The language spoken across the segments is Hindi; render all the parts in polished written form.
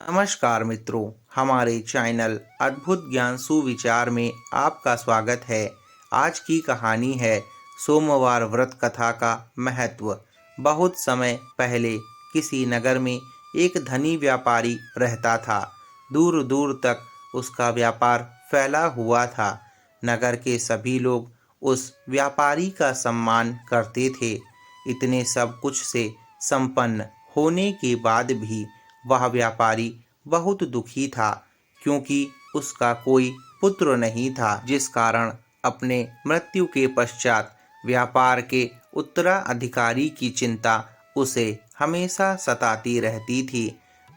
नमस्कार मित्रों, हमारे चैनल अद्भुत ज्ञान सुविचार में आपका स्वागत है। आज की कहानी है सोमवार व्रत कथा का महत्व। बहुत समय पहले किसी नगर में एक धनी व्यापारी रहता था। दूर दूर तक उसका व्यापार फैला हुआ था। नगर के सभी लोग उस व्यापारी का सम्मान करते थे। इतने सब कुछ से संपन्न होने के बाद भी वह व्यापारी बहुत दुखी था, क्योंकि उसका कोई पुत्र नहीं था, जिस कारण अपने मृत्यु के पश्चात व्यापार के उत्तराधिकारी की चिंता उसे हमेशा सताती रहती थी।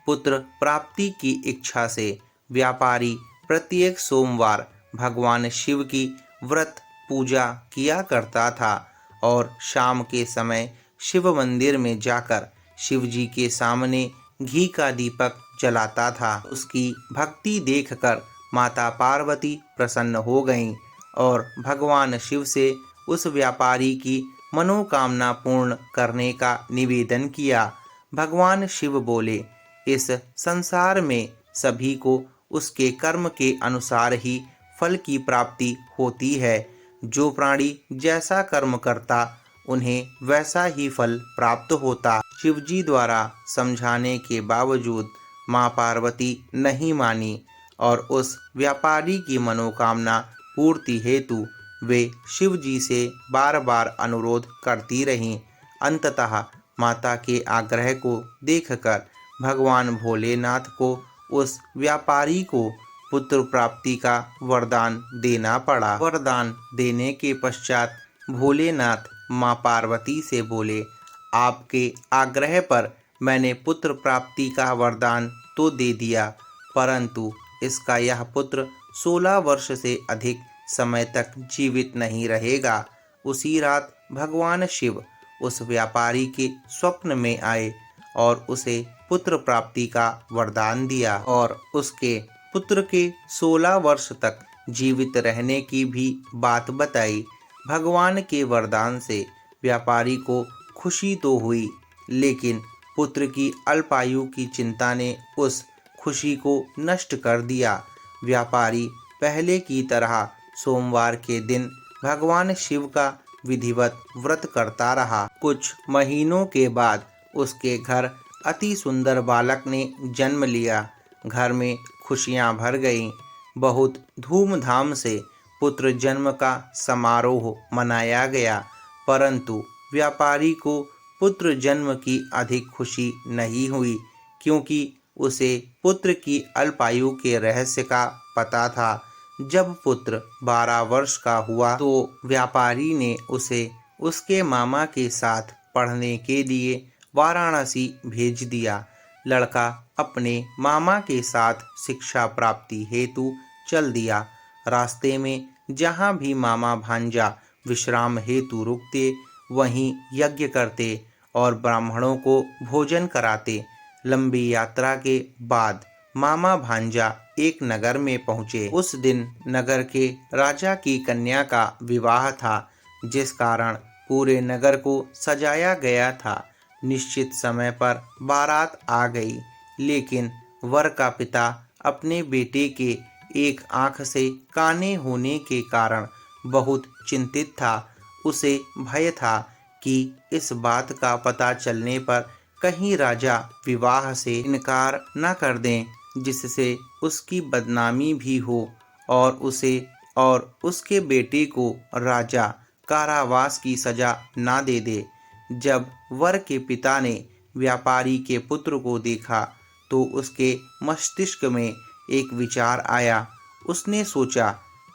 पुत्र प्राप्ति की इच्छा से व्यापारी प्रत्येक सोमवार भगवान शिव की व्रत पूजा किया करता था और शाम के समय शिव मंदिर में जाकर शिव जी के सामने घी का दीपक जलाता था। उसकी भक्ति देखकर माता पार्वती प्रसन्न हो गईं और भगवान शिव से उस व्यापारी की मनोकामना पूर्ण करने का निवेदन किया। भगवान शिव बोले, इस संसार में सभी को उसके कर्म के अनुसार ही फल की प्राप्ति होती है। जो प्राणी जैसा कर्म करता उन्हें वैसा ही फल प्राप्त होता। शिवजी द्वारा समझाने के बावजूद मां पार्वती नहीं मानी और उस व्यापारी की मनोकामना पूर्ति हेतु वे शिवजी से बार बार अनुरोध करती रहीं। अंततः माता के आग्रह को देखकर भगवान भोलेनाथ को उस व्यापारी को पुत्र प्राप्ति का वरदान देना पड़ा। वरदान देने के पश्चात भोलेनाथ मां पार्वती से बोले, आपके आग्रह पर मैंने पुत्र प्राप्ति का वरदान तो दे दिया, परंतु इसका यह पुत्र 16 वर्ष से अधिक समय तक जीवित नहीं रहेगा। उसी रात भगवान शिव उस व्यापारी के स्वप्न में आए और उसे पुत्र प्राप्ति का वरदान दिया और उसके पुत्र के 16 वर्ष तक जीवित रहने की भी बात बताई। भगवान के वरदान से व्यापारी को खुशी तो हुई, लेकिन पुत्र की अल्पायु की चिंता ने उस खुशी को नष्ट कर दिया। व्यापारी पहले की तरह सोमवार के दिन भगवान शिव का विधिवत व्रत करता रहा। कुछ महीनों के बाद उसके घर अति सुंदर बालक ने जन्म लिया। घर में खुशियां भर गईं। बहुत धूमधाम से पुत्र जन्म का समारोह मनाया गया, परंतु व्यापारी को पुत्र जन्म की अधिक खुशी नहीं हुई, क्योंकि उसे पुत्र की अल्पायु के रहस्य का पता था। जब पुत्र 12 वर्ष का हुआ तो व्यापारी ने उसे उसके मामा के साथ पढ़ने के लिए वाराणसी भेज दिया। लड़का अपने मामा के साथ शिक्षा प्राप्ति हेतु चल दिया। रास्ते में जहाँ भी मामा भांजा विश्राम हेतु रुकते, वहीं यज्ञ करते और ब्राह्मणों को भोजन कराते। लंबी यात्रा के बाद मामा भांजा एक नगर में पहुँचे। उस दिन नगर के राजा की कन्या का विवाह था, जिस कारण पूरे नगर को सजाया गया था। निश्चित समय पर बारात आ गई, लेकिन वर का पिता अपने बेटे के एक आंख से काने होने के कारण बहुत चिंतित था। उसे भय था कि इस बात का पता चलने पर कहीं राजा विवाह से इनकार न कर दें, जिससे उसकी बदनामी भी हो और उसे और उसके बेटे को राजा कारावास की सजा ना दे दे। जब वर के पिता ने व्यापारी के पुत्र को देखा तो उसके मस्तिष्क में एक विचार आया। उसने सोचा,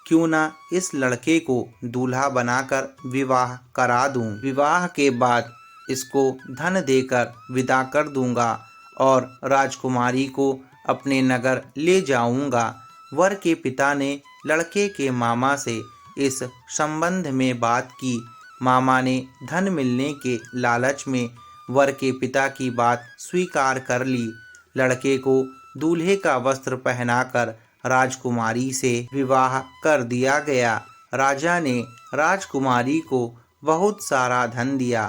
क्यों ना इस लड़के को दूल्हा बनाकर विवाह करा दूं। विवाह के बाद इसको धन देकर विदा कर दूंगा और राजकुमारी को अपने नगर ले जाऊंगा। वर के पिता ने लड़के के मामा से इस संबंध में बात की। मामा ने धन मिलने के लालच में वर के पिता की बात स्वीकार कर ली। लड़के को दूल्हे का वस्त्र पहनाकर राजकुमारी से विवाह कर दिया गया। राजा ने राजकुमारी को बहुत सारा धन दिया,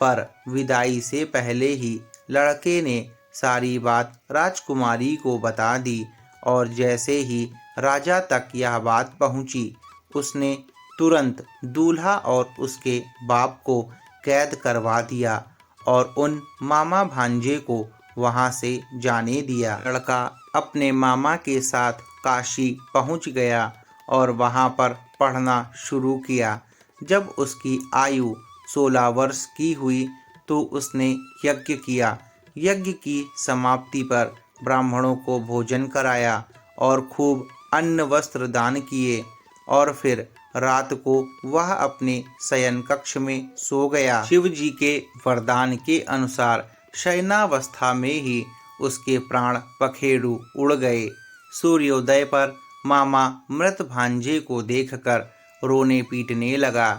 पर विदाई से पहले ही लड़के ने सारी बात राजकुमारी को बता दी और जैसे ही राजा तक यह बात पहुंची, उसने तुरंत दूल्हा और उसके बाप को कैद करवा दिया और उन मामा भांजे को वहां से जाने दिया। लड़का अपने मामा के साथ काशी पहुंच गया और वहां पर पढ़ना शुरू किया। जब उसकी आयु 16 वर्ष की हुई तो उसने यज्ञ किया। यज्ञ की समाप्ति पर ब्राह्मणों को भोजन कराया और खूब अन्न वस्त्र दान किए और फिर रात को वह अपने शयन कक्ष में सो गया। शिव जी के वरदान के अनुसार शयनावस्था में ही उसके प्राण पखेरु उड़ गए। सूर्योदय पर मामा मृत भांजे को देखकर रोने पीटने लगा।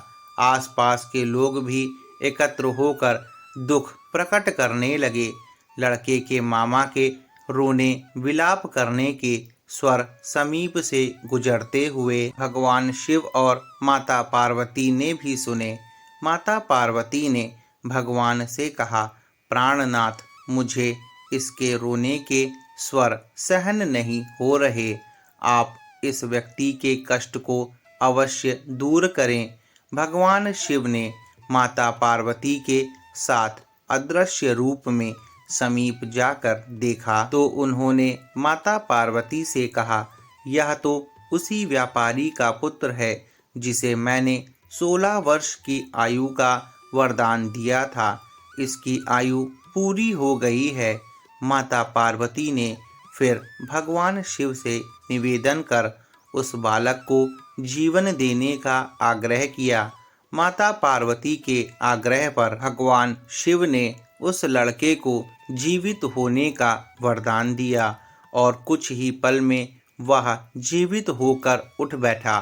आसपास के लोग भी एकत्र होकर दुख प्रकट करने लगे। लड़के के मामा के रोने विलाप करने के स्वर समीप से गुजरते हुए भगवान शिव और माता पार्वती ने भी सुने। माता पार्वती ने भगवान से कहा, प्राणनाथ, मुझे इसके रोने के स्वर सहन नहीं हो रहे। आप इस व्यक्ति के कष्ट को अवश्य दूर करें। भगवान शिव ने माता पार्वती के साथ अदृश्य रूप में समीप जाकर देखा तो उन्होंने माता पार्वती से कहा, यह तो उसी व्यापारी का पुत्र है जिसे मैंने 16 वर्ष की आयु का वरदान दिया था। इसकी आयु पूरी हो गई है। माता पार्वती ने फिर भगवान शिव से निवेदन कर उस बालक को जीवन देने का आग्रह किया। माता पार्वती के आग्रह पर भगवान शिव ने उस लड़के को जीवित होने का वरदान दिया और कुछ ही पल में वह जीवित होकर उठ बैठा।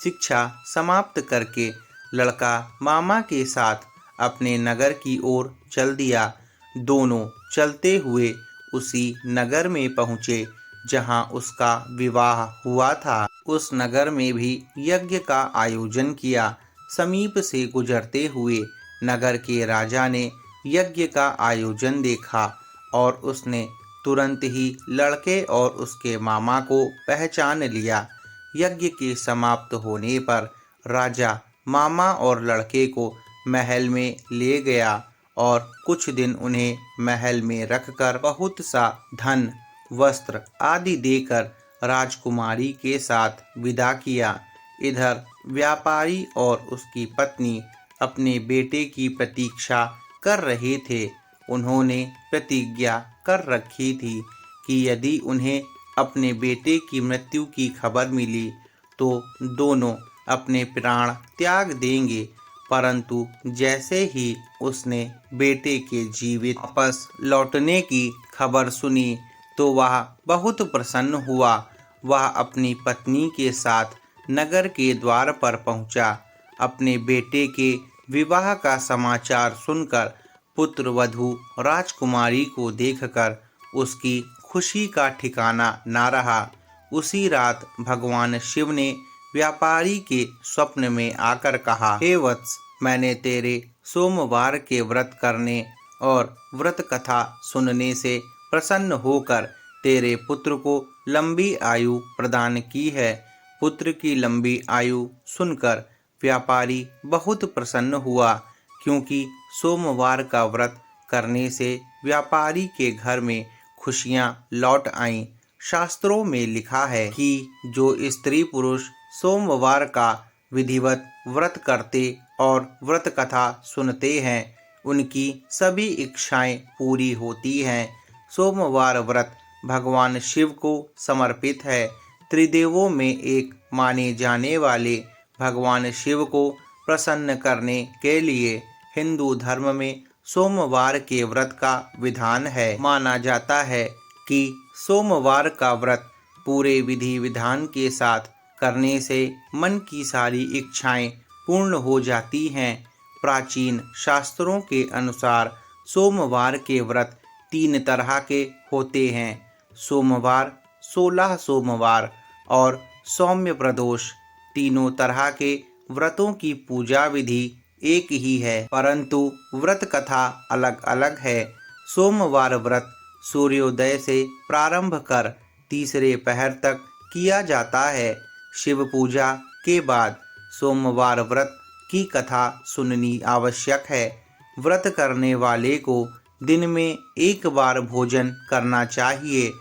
शिक्षा समाप्त करके लड़का मामा के साथ अपने नगर की ओर चल दिया। दोनों चलते हुए उसी नगर में पहुँचे जहाँ उसका विवाह हुआ था। उस नगर में भी यज्ञ का आयोजन किया। समीप से गुजरते हुए नगर के राजा ने यज्ञ का आयोजन देखा और उसने तुरंत ही लड़के और उसके मामा को पहचान लिया। यज्ञ के समाप्त होने पर राजा मामा और लड़के को महल में ले गया और कुछ दिन उन्हें महल में रखकर बहुत सा धन, वस्त्र आदि देकर राजकुमारी के साथ विदा किया। इधर व्यापारी और उसकी पत्नी अपने बेटे की प्रतीक्षा कर रहे थे। उन्होंने प्रतिज्ञा कर रखी थी कि यदि उन्हें अपने बेटे की मृत्यु की खबर मिली तो दोनों अपने प्राण त्याग देंगे। परंतु जैसे ही उसने बेटे के जीवित वापस लौटने की खबर सुनी तो वह बहुत प्रसन्न हुआ। वह अपनी पत्नी के साथ नगर के द्वार पर पहुंचा। अपने बेटे के विवाह का समाचार सुनकर पुत्र वधू राजकुमारी को देखकर उसकी खुशी का ठिकाना ना रहा। उसी रात भगवान शिव ने व्यापारी के स्वप्न में आकर कहा, हे वत्स, मैंने तेरे सोमवार के व्रत करने और व्रत कथा सुनने से प्रसन्न होकर तेरे पुत्र को लंबी आयु प्रदान की है। पुत्र की लंबी आयु सुनकर व्यापारी बहुत प्रसन्न हुआ, क्योंकि सोमवार का व्रत करने से व्यापारी के घर में खुशियां लौट आईं। शास्त्रों में लिखा है कि जो स्त्री पुरुष सोमवार का विधिवत व्रत करते और व्रत कथा सुनते हैं, उनकी सभी इच्छाएं पूरी होती हैं। सोमवार व्रत भगवान शिव को समर्पित है। त्रिदेवों में एक माने जाने वाले भगवान शिव को प्रसन्न करने के लिए हिंदू धर्म में सोमवार के व्रत का विधान है। माना जाता है कि सोमवार का व्रत पूरे विधि विधान के साथ करने से मन की सारी इच्छाएं पूर्ण हो जाती हैं। प्राचीन शास्त्रों के अनुसार सोमवार के व्रत 3 तरह के होते हैं। सोमवार, 16 सोमवार और सौम्य प्रदोष। तीनों तरह के व्रतों की पूजा विधि एक ही है, परंतु व्रत कथा अलग अलग है। सोमवार व्रत सूर्योदय से प्रारंभ कर तीसरे पहर तक किया जाता है। शिव पूजा के बाद सोमवार व्रत की कथा सुननी आवश्यक है। व्रत करने वाले को दिन में एक बार भोजन करना चाहिए।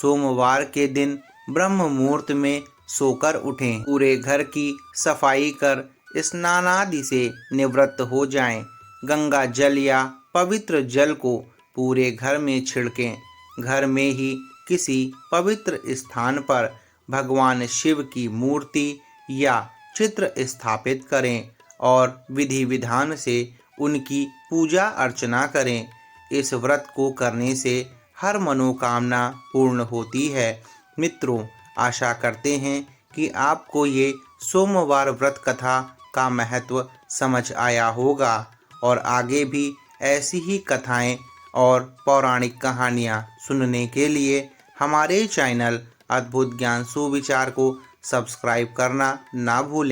सोमवार के दिन ब्रह्म मुहूर्त में सोकर उठें। पूरे घर की सफाई कर स्नान आदि से निवृत्त हो जाएं। गंगा जल या पवित्र जल को पूरे घर में छिड़कें। घर में ही किसी पवित्र स्थान पर भगवान शिव की मूर्ति या चित्र स्थापित करें और विधि विधान से उनकी पूजा अर्चना करें। इस व्रत को करने से हर मनोकामना पूर्ण होती है। मित्रों, आशा करते हैं कि आपको ये सोमवार व्रत कथा का महत्व समझ आया होगा और आगे भी ऐसी ही कथाएं और पौराणिक कहानियां सुनने के लिए हमारे चैनल अद्भुत ज्ञान सुविचार को सब्सक्राइब करना ना भूलें।